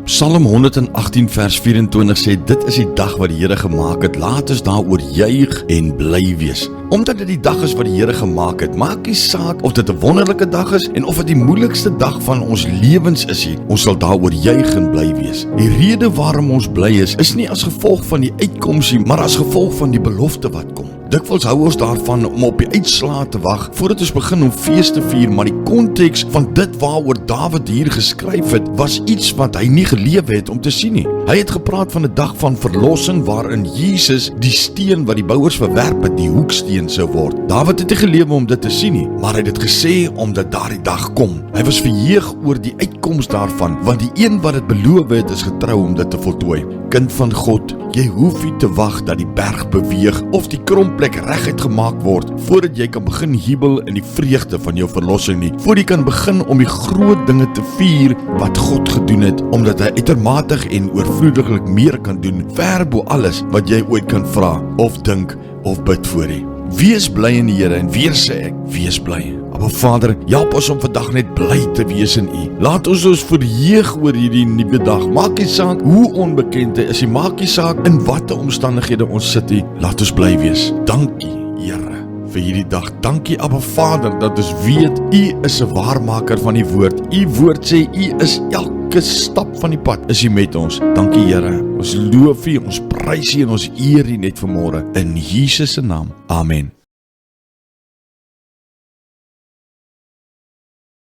Psalm 118 vers 24 sê, dit is die dag wat die Here gemaak het, laat ons daaroor juig en bly wees. Omdat dit die dag is wat die Here gemaak het, maak nie saak of dit 'n wonderlike dag is en of dit die moeilikste dag van ons lewens is nie, ons sal daaroor juig en bly wees. Die rede waarom ons bly is nie as gevolg van die uitkoms nie, maar as gevolg van die belofte wat kom. Dikwels hou ons daarvan om op die uitslae te wag voordat ons begin om fees te vier, maar die konteks van dit waaroor Dawid hier geskryf het, was iets wat hy nie gelewe het om te sien nie. Hy het gepraat van 'n dag van verlossing waarin Jesus die steen wat die bouers verwerp het, die hoeksteen sou word. Dawid het nie gelewe om dit te sien nie, maar hy het dit gesê omdat daardie dag kom. Hy was verheug oor die uitkoms daarvan, want die een wat dit beloof het is getrou om dit te voltooi. Kind van God, jy hoef nie te wag dat die berg beweeg of die kromplek reguit gemaak word voordat jy kan begin jubel in die vreugde van jou verlossing nie. Voordat jy kan begin om die groot dinge te vier wat God gedoen het, omdat hy uitermatig en oorvloediglik meer kan doen, ver bo alles wat jy ooit kan vra of dink of bid voor hom. Wees bly in die Here en weer sê ek, wees bly. Maar Vader, help ons om vandag net bly te wees in U. Laat ons verheug oor hierdie nuwe dag. Maak nie saak hoe onbekend hy is nie, maak nie saak in watter omstandighede ons sit nie. Laat ons bly wees. Dankie, Here, vir hierdie dag. Dankie, Abba Vader, dat ons weet U is 'n waarmaker van die woord. U woord sê U is elke stap van die pad is U met ons. Dankie, Here. Ons loof U, ons prys U en ons eer U net vanmôre in Jesus se naam. Amen.